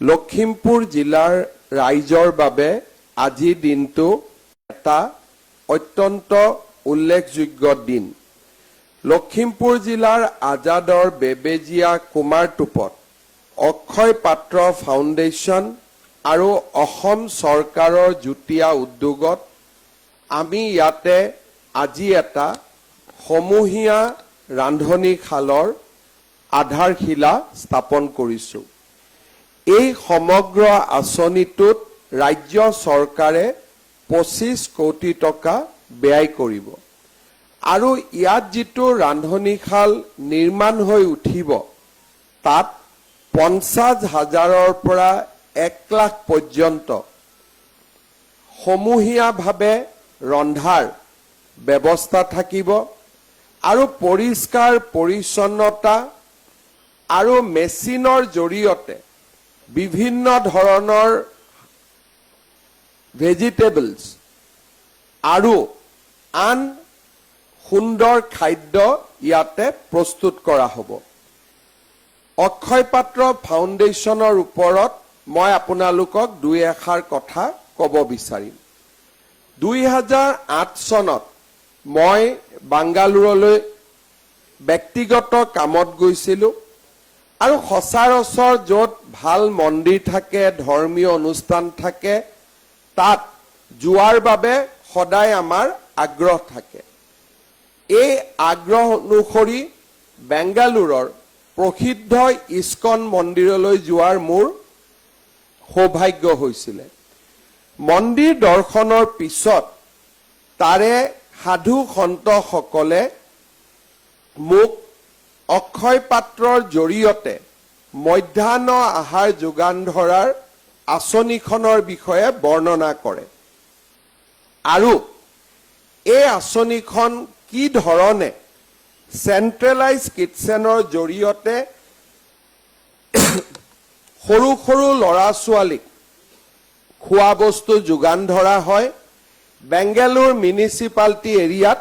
লখিমপুৰ জিলাৰ ৰাইজৰ বাবে আজিৰ দিনটো এটা অত্যন্ত উল্লেখযোগ্য দিন। লখিমপুৰ জিলাৰ আজাদৰ বেবেজিয়া কুমাৰটোপত অক্ষয় পাত্ৰ ফাউণ্ডেশ্যন আৰু অসম চৰকাৰৰ যুটীয়া উদ্যোগত আমি ইয়াতে আজি এটা সমূহীয়া ৰান্ধনীশালৰ আধাৰশিলা স্থাপন কৰিছোঁ। এই সমগ্ৰ আঁচনিটোত ৰাজ্য চৰকাৰে 25 কোটি টকা ব্যয় কৰিব আৰু ইয়াত যিটো ৰান্ধনীশাল নিৰ্মাণ হৈ উঠিব তাত 50,000ৰ পৰা 1 লাখ পৰ্যন্ত সমূহীয়াভাৱে ৰন্ধাৰ ব্যৱস্থা থাকিব আৰু পৰিষ্কাৰ পৰিচ্ছন্নতা আৰু মেচিনৰ জৰিয়তে বিভিন্ন ধৰণৰ ভেজিটেবলছ আৰু আন সুন্দৰ খাদ্য ইয়াতে প্ৰস্তুত কৰা হ'ব। অক্ষয় পাত্ৰ ফাউণ্ডেশ্যনৰ ওপৰত মই আপোনালোকক দুই এষাৰ কথা ক'ব বিচাৰিম। 2008 চনত মই বাংগালুৰুলৈ ব্যক্তিগত কামত গৈছিলোঁ আৰু সচৰাচৰ য'ত ভাল মন্দিৰ থাকে, ধৰ্মীয় অনুষ্ঠান থাকে, তাত যোৱাৰ বাবে সদায় আমাৰ আগ্ৰহ থাকে। এই আগ্ৰহ অনুসৰি বেংগালুৰুৰ প্ৰসিদ্ধ ইস্কন মন্দিৰলৈ যোৱাৰ মোৰ সৌভাগ্য হৈছিলে। মন্দিৰ দৰ্শনৰ পিছত তাৰে সাধু সন্তসকলে মোক অক্ষয় পাত্ৰৰ জৰিয়তে মধ্যাহ্ন আহাৰ যোগান ধৰাৰ আঁচনিখনৰ বিষয়ে বৰ্ণনা কৰে আৰু এই আঁচনিখন কি ধৰণে চেন্ট্ৰেলাইজ কিটচেনৰ জৰিয়তে সৰু সৰু ল'ৰা ছোৱালীক খোৱা বস্তু যোগান ধৰা হয়, বেংগালুৰু মিউনিচিপালিটি এৰিয়াত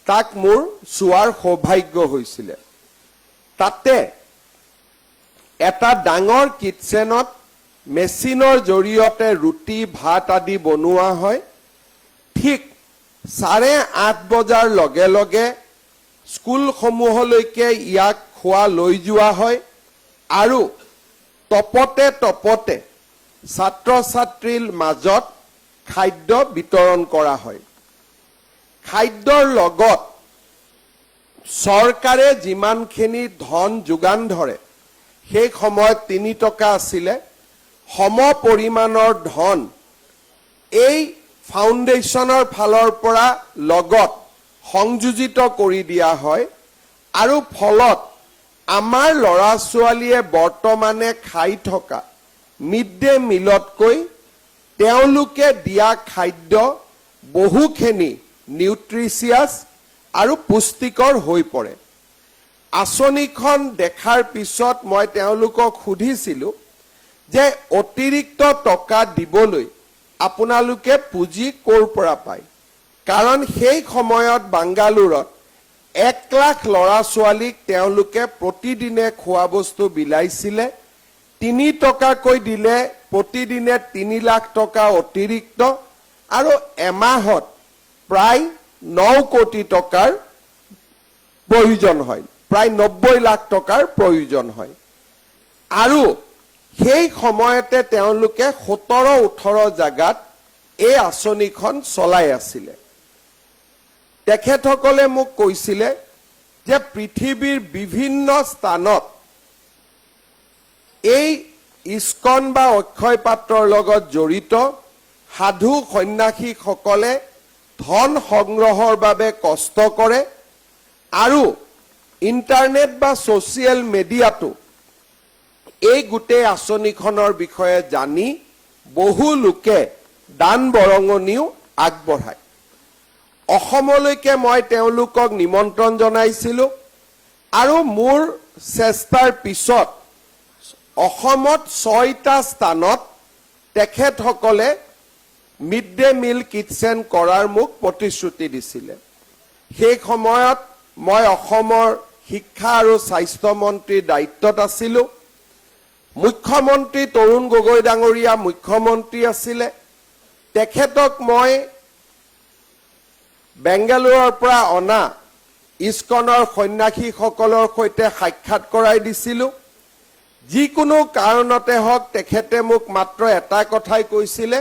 তাক মোৰ চোৱাৰ সৌভাগ্য হৈছিলে। তাতে এটা ডাঙৰ কিটচেনত মেচিনৰ জৰিয়তে ৰুটি ভাত আদি বনোৱা হয়। ঠিক 8:30 বজাৰ লগে লগে স্কুলসমূহলৈকে ইয়াক খোৱা লৈ যোৱা হয় আৰু তপতে তপতে ছাত্ৰ ছাত্ৰীৰ মাজত খাদ্য বিতৰণ কৰা হয়। খাদ্যৰ লগত চৰকাৰে যিমানখিনি ধন যোগান ধৰে, সেই সময়ত 3 টকা আছিলে, সম পৰিমাণৰ ধন এই ফাউণ্ডেশ্যনৰ ফালৰ পৰা লগত সংযোজিত কৰি দিয়া হয় আৰু ফলত আমাৰ ল'ৰা ছোৱালীয়ে বৰ্তমানে খাই থকা মিড ডে মিলতকৈ তেওঁলোকে দিয়া খাদ্য বহুখিনি নিউট্ৰিচিয়াছ আৰু পুষ্টিকৰ হৈ পৰে। আঁচনিখন দেখাৰ পিছত মই তেওঁলোকক সুধিছিলোঁ যে অতিৰিক্ত টকা দিবলৈ আপোনালোকে পুঁজি ক'ৰ পৰা পায়, কাৰণ সেই সময়ত বাংগালুৰুত 1 লাখ ল'ৰা ছোৱালীক তেওঁলোকে প্ৰতিদিনে খোৱা বস্তু বিলাইছিলে। 3 টকাকৈ দিলে প্ৰতিদিনে 3 লাখ টকা অতিৰিক্ত আৰু এমাহত প্ৰায় 9 কোটি টকাৰ প্ৰয়োজন হয়, প্ৰায় 90 লাখ টকাৰ প্ৰয়োজন হয় আৰু সেই সময়তে তেওঁলোকে 17-18 জাগাত এই আঁচনিখন চলাই আছিলে। তেখেতসকলে মোক কৈছিলে যে পৃথিৱীৰ বিভিন্ন স্থানত এই ইস্কন বা অক্ষয় পাত্ৰৰ লগত জড়িত সাধু সন্যাসীসকলে ধন সংগ্ৰহৰ বাবে কষ্ট কৰে আৰু ইণ্টাৰনেট বা ছ'চিয়েল মিডিয়াটো এই গোটেই আঁচনিখনৰ বিষয়ে জানি বহু লোকে দান বৰঙণিও আগবঢ়ায়। অসমলৈকে মই তেওঁলোকক নিমন্ত্ৰণ জনাইছিলোঁ আৰু মোৰ চেষ্টাৰ পিছত অসমত 6টা স্থানত তেখেতসকলে মিড ডে মিল কিটচেন কৰাৰ মোক প্ৰতিশ্ৰুতি দিছিলে। সেই সময়ত মই অসমৰ শিক্ষা আৰু স্বাস্থ্য মন্ত্ৰীৰ দায়িত্বত আছিলোঁ। মুখ্যমন্ত্ৰী তৰুণ গগৈ ডাঙৰীয়া মুখ্যমন্ত্ৰী আছিলে, তেখেতক মই বেংগালুৰুৰ পৰা অনা ইস্কনৰ সন্যাসীসকলৰ সৈতে সাক্ষাৎ কৰাই দিছিলোঁ। যিকোনো কাৰণতে হওক তেখেতে মোক মাত্ৰ এটা কথাই কৈছিলে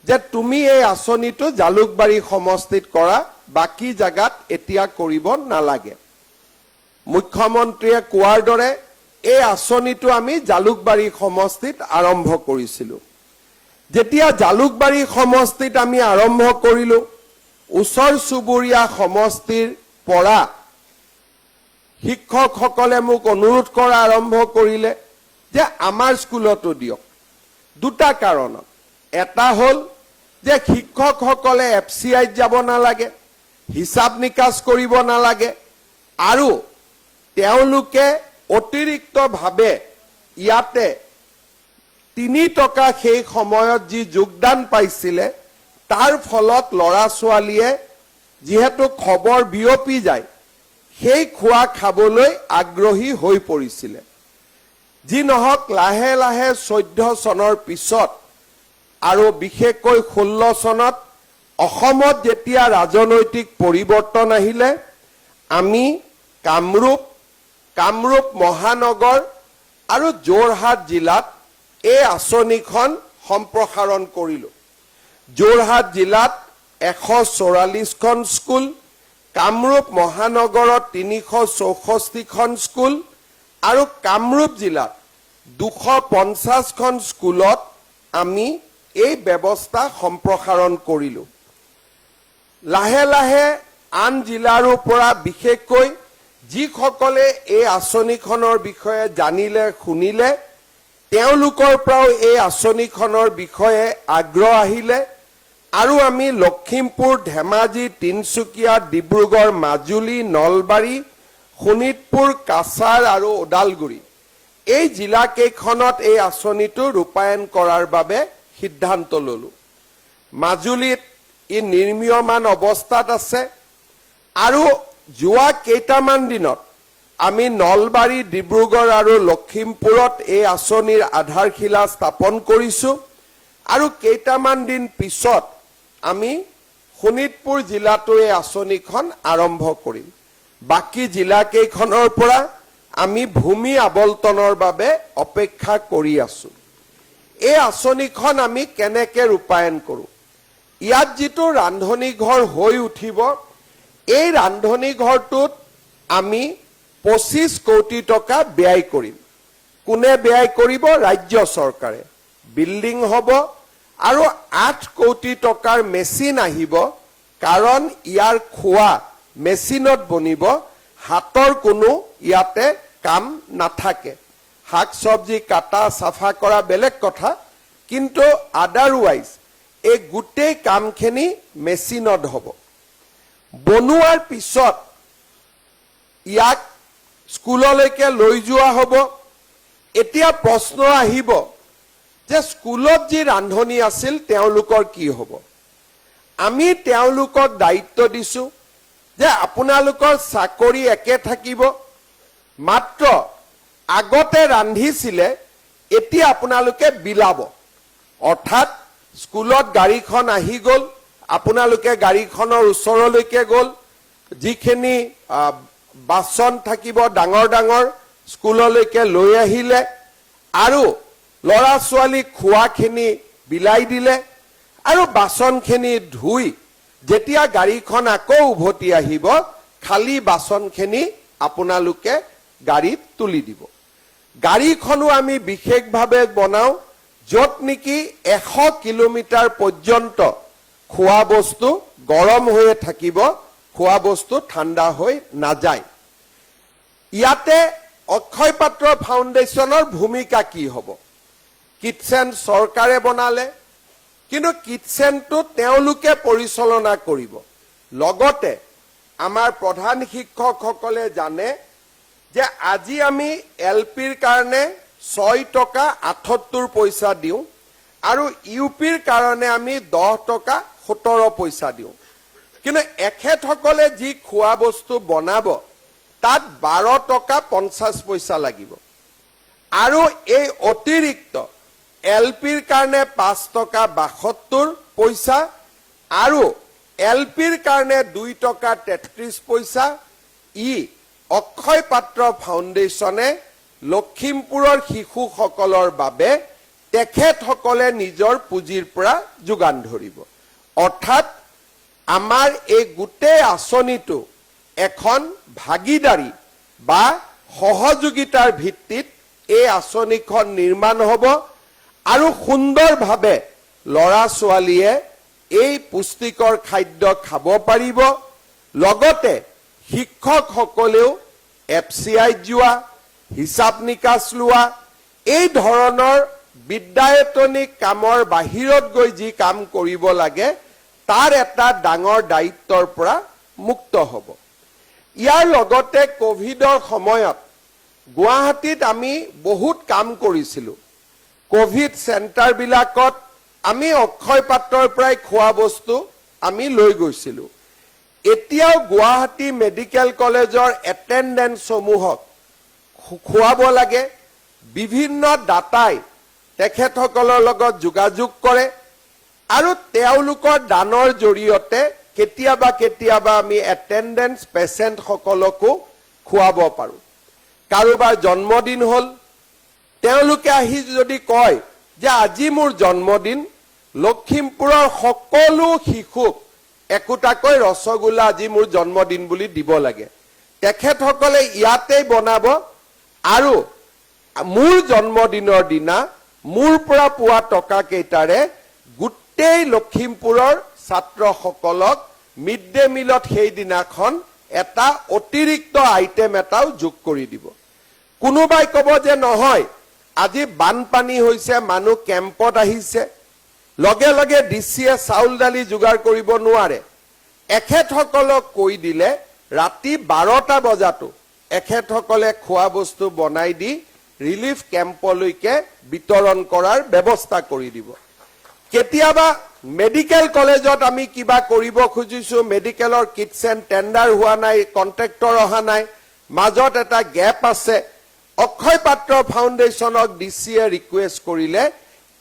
যে তুমি এই আঁচনিটো জালুকবাৰী সমষ্টিত কৰা, বাকী জাগাত এতিয়া কৰিব নালাগে। মুখ্যমন্ত্ৰীয়ে কোৱাৰ দৰে এই আঁচনিটো আমি জালুকবাৰী সমষ্টিত আৰম্ভ কৰিছিলোঁ। যেতিয়া জালুকবাৰী সমষ্টিত আমি আৰম্ভ কৰিলোঁ, ওচৰ চুবুৰীয়া সমষ্টিৰ পৰা শিক্ষকসকলে মোক অনুৰোধ কৰা আৰম্ভ কৰিলে যে আমাৰ স্কুলতো দিয়ক। দুটা কাৰণত, এটা হ'ল যে শিক্ষকসকলে FCIত যাব নালাগে, হিচাপ নিকাচ কৰিব নালাগে, আৰু তেওঁলোকে অতিৰিক্তভাৱে ইয়াতে 3 টকা সেই সময়ত যি যোগদান পাইছিলে তাৰ ফলত ল'ৰা ছোৱালীয়ে যিহেতু খবৰ বিয়পি যায়, সেই খোৱা খাবলৈ আগ্ৰহী হৈ পৰিছিলে। যি নহওক লাহে লাহে 14 চনৰ পিছত আৰু বিশেষকৈ 16 চনত অসমত যেতিয়া ৰাজনৈতিক পৰিৱৰ্তন আহিলে, আমি কামৰূপ মহানগৰ আৰু যোৰহাট জিলাত এই আঁচনিখন সম্প্ৰসাৰণ কৰিলোঁ। যোৰহাট জিলাত 144খন স্কুল, কামৰূপ মহানগৰত 364খন স্কুল আৰু কামৰূপ জিলাত 250খন স্কুলত আমি এই ব্যৱস্থা সম্প্ৰসাৰণ কৰিলোঁ। লাহে লাহে আন জিলাৰো পৰা, বিশেষকৈ যিসকলে এই আঁচনিখনৰ বিষয়ে জানিলে শুনিলে, তেওঁলোকৰ পৰাও এই আঁচনিখনৰ বিষয়ে আগ্ৰহ আহিলে আৰু আমি লখিমপুৰ, ধেমাজি, তিনচুকীয়া, ডিব্ৰুগড়, মাজুলী, নলবাৰী, শোণিতপুৰ, কাছাৰ আৰু ওদালগুৰি এই জিলাকেইখনত এই আঁচনিটো ৰূপায়ণ কৰাৰ বাবে সিদ্ধান্ত ললোঁ। মাজুলীত ই নিৰ্মীয়মান অৱস্থাত আছে আৰু যোৱা কেইটামান দিনত আমি নলবাৰী, ডিব্ৰুগড় আৰু লখিমপুৰত এই আঁচনিৰ আধাৰশিলা স্থাপন কৰিছোঁ আৰু কেইটামান দিন পিছত আমি শোণিতপুৰ জিলাতো এই আঁচনিখন আৰম্ভ কৰিম। বাকী জিলাকেইখনৰ পৰা আমি ভূমি আবণ্টনৰ বাবে অপেক্ষা কৰি আছোঁ। এই আঁচনিখন আমি কেনেকৈ ৰূপায়ণ কৰোঁ? ইয়াত যিটো ৰান্ধনী ঘৰ হৈ উঠিব, এই ৰান্ধনী ঘৰটোত আমি 25 কোটি টকা ব্যয় কৰিম। কোনে ব্যয় কৰিব? ৰাজ্য চৰকাৰে। বিল্ডিং হ'ব আৰু 8 কোটি টকাৰ মেচিন আহিব, কাৰণ ইয়াৰ খোৱা মেচিনত বনিব, হাতৰ কোনো ইয়াতে কাম নাথাকে। শাক চব্জি কাটা চাফা কৰা বেলেগ কথা, কিন্তু আদাৰৱাইজ এই গোটেই কামখিনি মেচিনত হ'ব। বনোৱাৰ পিছত ইয়াক স্কুললৈকে লৈ যোৱা হ'ব। এতিয়া প্ৰশ্ন আহিব যে স্কুলত যি ৰান্ধনী আছিল তেওঁলোকৰ কি হ'ব? আমি তেওঁলোকক দায়িত্ব দিছোঁ যে আপোনালোকৰ চাকৰি একে থাকিব, মাত্ৰ আগতে ৰান্ধিছিলে, এতিয়া আপোনালোকে বিলাব। অৰ্থাৎ স্কুলত গাড়ীখন আহি গ'ল, আপোনালোকে গাড়ীখনৰ ওচৰলৈকে গ'ল, যিখিনি বাচন থাকিব ডাঙৰ ডাঙৰ স্কুললৈকে লৈ আহিলে আৰু ল'ৰা ছোৱালীক খোৱাখিনি বিলাই দিলে আৰু বাচনখিনি ধুই যেতিয়া গাড়ীখন আকৌ উভতি আহিব, খালী বাচনখিনি আপোনালোকে গাড়ীত তুলি দিব। গাড়ীখনো আমি বিশেষভাৱে বনাওঁ য'ত নেকি 100 কিলোমিটাৰ পৰ্যন্ত খোৱা বস্তু গৰম হৈয়ে থাকিব, খোৱা বস্তু ঠাণ্ডা হৈ নাযায়। ইয়াতে অক্ষয় পাত্ৰ ফাউণ্ডেশ্যনৰ ভূমিকা কি হ'ব? কিটচেন চৰকাৰে বনালে, কিন্তু কিটচেনটো তেওঁলোকে পৰিচালনা কৰিব। লগতে আমাৰ প্ৰধান শিক্ষকসকলে জানে যে আজি আমি LPৰ কাৰণে 6 টকা 78 পইচা দিওঁ আৰু UPৰ কাৰণে আমি 10 টকা 17 পইচা দিওঁ, কিন্তু এখেতসকলে যি খোৱা বস্তু বনাব তাত 12 টকা 50 পইচা লাগিব। আৰু এই অতিৰিক্ত এলপিৰ কাৰণে 5 টকা 72 পইচা আৰু এলপিৰ কাৰণে 2 টকা 33 পইচা ই অক্ষয় পাত্ৰ ফাউণ্ডেশ্যনে লখিমপুৰৰ শিশুসকলৰ বাবে তেখেতসকলে নিজৰ পুঁজিৰ পৰা যোগান ধৰিব। অৰ্থাৎ আমাৰ এই গোটেই আঁচনিটো এখন ভাগিদাৰী বা সহযোগিতাৰ ভিত্তিত এই আঁচনিখন নিৰ্মাণ হ'ব আৰু সুন্দৰভাৱে ল'ৰা ছোৱালীয়ে এই পুষ্টিকৰ খাদ্য খাব পাৰিব। লগতে শিক্ষকসকলেও FCI যোৱা, হিচাপ নিকাচ লোৱা, এই ধৰণৰ বিদ্যায়তনিক কামৰ বাহিৰত গৈ যি কাম কৰিব লাগে তাৰ এটা ডাঙৰ দায়িত্বৰ পৰা মুক্ত হ'ব। ইয়াৰ লগতে কোভিডৰ সময়ত গুৱাহাটীত আমি বহুত কাম কৰিছিলোঁ। কোভিড চেণ্টাৰবিলাকত আমি অক্ষয় পাত্ৰৰ পৰাই খোৱা বস্তু আমি লৈ গৈছিলোঁ। এতিয়াও গুৱাহাটী মেডিকেল কলেজৰ এটেণ্ডেঞ্চসমূহক খুৱাব লাগে। বিভিন্ন দাতাই তেখেতসকলৰ লগত যোগাযোগ কৰে আৰু তেওঁলোকৰ দানৰ জৰিয়তে কেতিয়াবা আমি এটেণ্ডেঞ্চ পেচেণ্টসকলকো খুৱাব পাৰোঁ। কাৰোবাৰ জন্মদিন হ'ল, তেওঁলোকে আহি যদি কয় যে আজি মোৰ জন্মদিন, লখিমপুৰৰ সকলো শিশুক একোটাকৈ ৰসগোল্লা আজি মোৰ জন্মদিন বুলি দিব লাগে। তেখেতসকলে ইয়াতেই বনাব আৰু মোৰ জন্মদিনৰ দিনা মোৰ পৰা পোৱা টকা কেইটাৰে গোটেই লখিমপুৰৰ ছাত্ৰসকলক মিড ডে মিলত সেইদিনাখন এটা অতিৰিক্ত আইটেম এটাও যোগ কৰি দিব। কোনোবাই ক'ব যে নহয়, আজি বানপানী হৈছে, মানুহ কেম্পত আহিছে, লগে লগে ডিচিয়ে চাউল দালি যোগাৰ কৰিব নোৱাৰে। এখেতসকলক কৈ দিলে ৰাতি 12টা বজাতো এখেতসকলে খোৱা বস্তু বনাই দি ৰিলিফ কেম্পলৈকে বিতৰণ কৰাৰ ব্যৱস্থা কৰি দিব। কেতিয়াবা মেডিকেল কলেজত আমি কিবা কৰিব খুজিছোঁ, মেডিকেলৰ কিটচেন টেণ্ডাৰ হোৱা নাই, কণ্ট্ৰেক্টৰ অহা নাই, মাজত এটা গেপ আছে। অক্ষয় পাত্ৰ ফাউণ্ডেশ্যনক ডিচিয়ে ৰিকুৱেষ্ট কৰিলে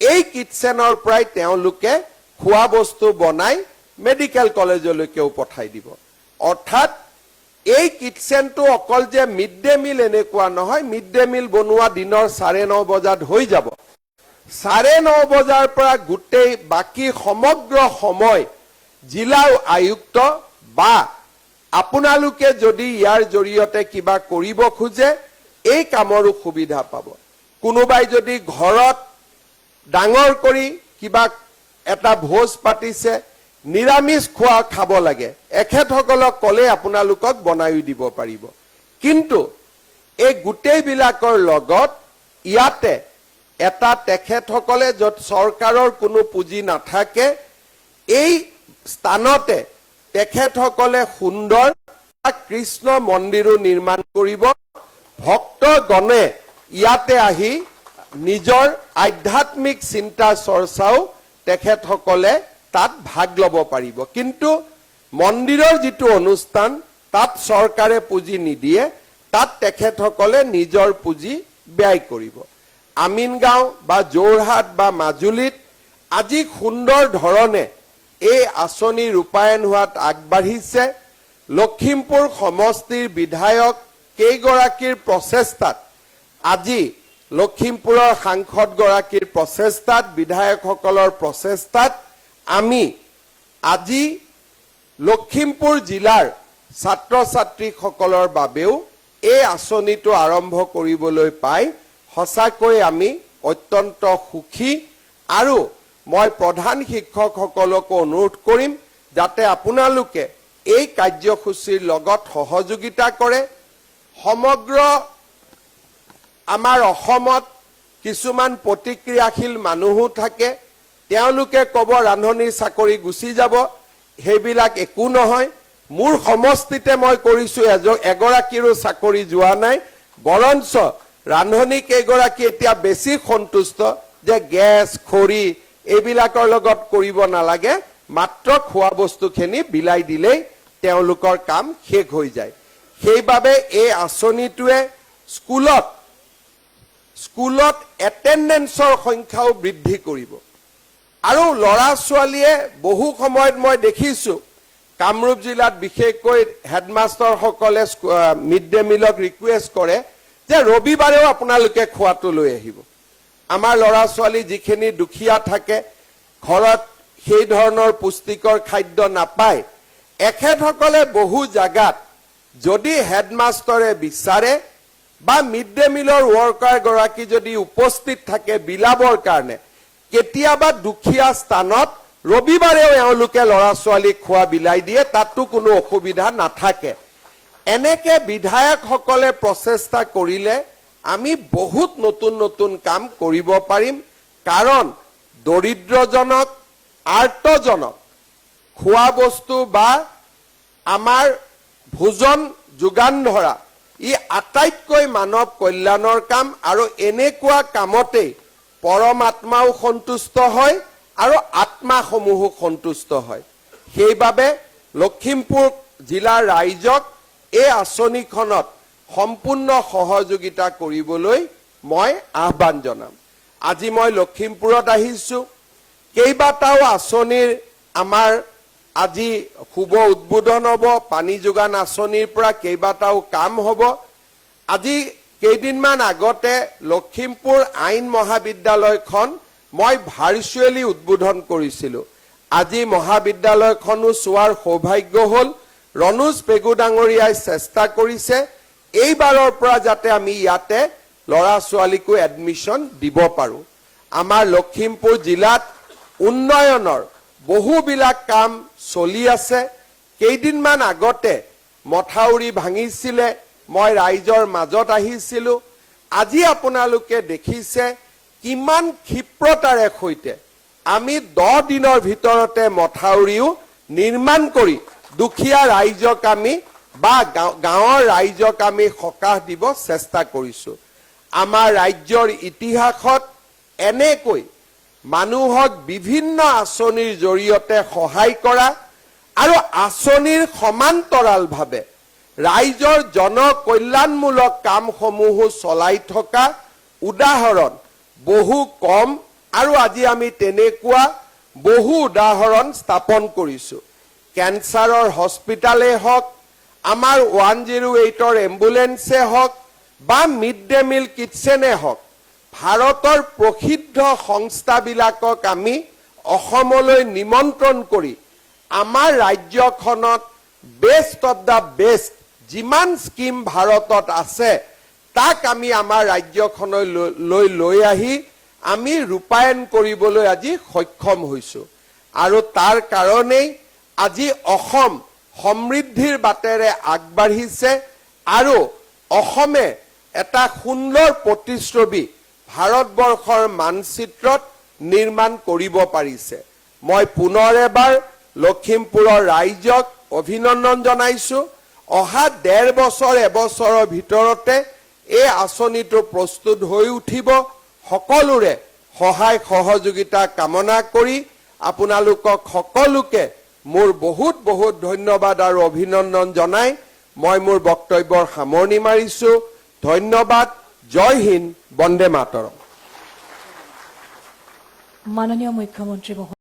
এই কিটচেনৰ পৰাই তেওঁলোকে খোৱা বস্তু বনাই মেডিকেল কলেজলৈকেও পঠাই দিব। অৰ্থাৎ এই কিটচেনটো অকল যে মিড ডে মিল এনেকুৱা নহয়, মিড ডে মিল বনোৱা দিনৰ 9:30 বজাত হৈ যাব। 9:30 বজাৰ পৰা গোটেই বাকী সমগ্ৰ সময় জিলা আয়ুক্ত বা আপোনালোকে যদি ইয়াৰ জৰিয়তে কিবা কৰিব খোজে এই কামৰো সুবিধা পাব। কোনোবাই যদি ঘৰত ডাঙৰ কৰি কিবা এটা ভোজ পাতিছে, নিৰামিষ খোৱা খাব লাগে, এখেতসকলক ক'লে আপোনালোকক বনাই দিব পাৰিব। কিন্তু এই গোটেইবিলাকৰ লগত ইয়াতে এটা তেখেতসকলে য'ত চৰকাৰৰ কোনো পুঁজি নাথাকে, এই স্থানতে তেখেতসকলে সুন্দৰ কৃষ্ণ মন্দিৰো নিৰ্মাণ কৰিব। ভক্তগণে ইয়াতে আহি নিজৰ আধ্যাত্মিক চিন্তা চৰ্চাও তেখেতসকলে তাত ভাগ ল'ব পাৰিব। কিন্তু মন্দিৰৰ যিটো অনুষ্ঠান তাত চৰকাৰে পুঁজি নিদিয়ে, তাত তেখেতসকলে নিজৰ পুঁজি ব্যয় কৰিব। আমিনগাঁও বা যোৰহাট বা মাজুলীত আজি সুন্দৰ ধৰণে এই আঁচনি ৰূপায়ণ হোৱাত আগবাঢ়িছে। লখিমপুৰ সমষ্টিৰ বিধায়ক কেইগৰাকীৰ প্ৰচেষ্টাত, আজি লখিমপুৰৰ সাংসদগৰাকীৰ প্ৰচেষ্টাত, বিধায়কসকলৰ প্ৰচেষ্টাত আমি আজি লখিমপুৰ জিলাৰ ছাত্ৰ ছাত্ৰীসকলৰ বাবেও এই আঁচনিটো আৰম্ভ কৰিবলৈ পাই সঁচাকৈ আমি অত্যন্ত সুখী। আৰু মই প্ৰধান শিক্ষকসকলকো অনুৰোধ কৰিম যাতে আপোনালোকে এই কাৰ্যসূচীৰ লগত সহযোগিতা কৰে। সমগ্ৰ আমাৰ অসমত কিছুমান প্ৰতিক্ৰিয়াশীল মানুহো থাকে, তেওঁলোকে ক'ব ৰান্ধনিৰ চাকৰি গুচি যাব, সেইবিলাক একো নহয়। মোৰ সমষ্টিতে মই কৰিছোঁ, এগৰাকীৰো চাকৰি যোৱা নাই, বৰঞ্চ ৰান্ধনি কেইগৰাকী এতিয়া বেছি সন্তুষ্ট যে গেছ খৰি এইবিলাকৰ লগত কৰিব নালাগে, মাত্ৰ খোৱা বস্তুখিনি বিলাই দিলেই তেওঁলোকৰ কাম শেষ হৈ যায়। সেইবাবে এই আঁচনিটোৱে স্কুলত স্কুলত এটেন্ডেন্সৰ সংখ্যাও বৃদ্ধি কৰিব আৰু ল'ৰা ছোৱালীয়ে বহু সময়ত মই দেখিছো কামৰূপ জিলাত বিশেষকৈ হেডমাষ্টাৰসকলে মিড ডে মিলক ৰিকুৱেষ্ট কৰে যে ৰবিবাৰেও আপোনালোকে খোৱাটো লৈ আহিব আমাৰ ল'ৰা ছোৱালী যিখিনি দুখীয়া থাকে ঘৰত সেই ধৰণৰ পুষ্টিকৰ খাদ্য নাপায় এখেতসকলে বহু জাগাত যদি হেডমাষ্টাৰে বিচাৰে বা মিড ডে মিলৰ ওয়াৰ্কাৰ গৰাকী যদি উপস্থিত থাকে বিলাবৰ কাৰণে কেতিয়াবা দুখীয়া স্থানত ৰবিবাৰেও এওঁলোকে ল'ৰা ছোৱালী খোৱা বিলাই দিয়ে তাতো কোনো অসুবিধা নাথাকে এনেকে বিধায়কসকলে প্ৰচেষ্টা কৰিলে আমি বহুত নতুন নতুন কাম কৰিব পাৰিম কাৰণ দৰিদ্ৰজনক আৰ্তজনক খোৱা বস্তু বা আমাৰ ভোজন যোগান ধৰা ই আটাইতকৈ মানৱ কল্যাণৰ কাম আৰু এনেকুৱা কামতে পৰমাত্মাও সন্তুষ্ট হয় আৰু আত্মাসমূহো সন্তুষ্ট হয় সেইবাবে লখিমপুৰ জিলাৰ ৰাইজক এই আঁচনিখনত সম্পূৰ্ণ সহযোগিতা কৰিবলৈ মই আহ্বান জনাম আজি মই লখিমপুৰত আহিছো কেইবাটাও আঁচনিৰ আমাৰ আজি শুভ উদ্বোধন হ'ব পানী যোগান আঁচনিৰ পৰা কেইবাটাও কাম হ'ব আজি কেইদিনমান আগতে লখিমপুৰ আইন মহাবিদ্যালয়খন মই ভাৰ্চুৱেলি উদ্বোধন কৰিছিলো আজি মহাবিদ্যালয়খনো চোৱাৰ সৌভাগ্য হ'ল ৰণুজ পেগু ডাঙৰীয়াই চেষ্টা কৰিছে এইবাৰৰ পৰা যাতে আমি ইয়াতে ল'ৰা ছোৱালীকো এডমিশন দিব পাৰো আমাৰ লখিমপুৰ জিলাত উন্নয়নৰ বহুবিলাক কাম চলি আছে কেইদিনমান আগতে মথাউৰি ভাঙিছিলে মই ৰাইজৰ মাজত আহিছিলো আজি আপোনালোকে দেখিছে কিমান ক্ষিপ্ৰতাৰে সৈতে আমি 10 দিনৰ ভিতৰতে মথাউৰিও নিৰ্মাণ কৰি দুখীয়া ৰাইজক আমি বা গাঁৱৰ ৰাইজক আমি সকাহ দিব চেষ্টা কৰিছো আমাৰ ৰাজ্যৰ ইতিহাসত এনেকৈ মানুহক বিভিন্ন আঁচনিৰ জৰিয়তে সহায় কৰা আৰু আঁচনিৰ সমান্তৰালভাৱে ৰাইজৰ জনকল্যাণমূলক কামসমূহ চলাই থকা উদাহৰণ বহু কম আৰু আজি আমি তেনেকুৱা বহু উদাহৰণ স্থাপন কৰিছো কেন্সাৰৰ হস্পিটালে হওক আমাৰ 108ৰ এম্বুলেন্সে হওক বা মিড ডে মিল কিটচেনে হওক ভাৰতৰ প্ৰসিদ্ধ সংস্থাবিলাকক আমি অসমলৈ নিমন্ত্ৰণ কৰি আমাৰ ৰাজ্যখনত বেষ্ট অফ দা বেষ্ট যিমান স্কিম ভাৰতত আছে তাক আমি আমাৰ ৰাজ্যখনলৈ লৈ আহি আমি ৰূপায়ণ কৰিবলৈ আজি সক্ষম হৈছো আৰু তাৰ কাৰণেই আজি অসম সমৃদ্ধিৰ বাটেৰে আগবাঢ়িছে আৰু অসমে এটা সুন্দৰ প্ৰতিচ্ছবি ভাৰতবৰ্ষৰ মানচিত্ৰত নিৰ্মাণ কৰিব পাৰিছে মই পুনৰ এবাৰ লখিমপুৰৰ ৰাইজক অভিনন্দন জনাইছো অহা 1.5 বছৰ এবছৰৰ ভিতৰতে এই আঁচনিটো প্ৰস্তুত হৈ উঠিব সকলোৰে সহায় সহযোগিতা কামনা কৰি আপোনালোকক সকলোকে মোৰ বহুত বহুত ধন্যবাদ আৰু অভিনন্দন জনাই মই মোৰ বক্তব্যৰ সামৰণি মাৰিছো ধন্যবাদ জয় হিন্দ বন্দে মাতৰম মাননীয় মুখ্যমন্ত্ৰী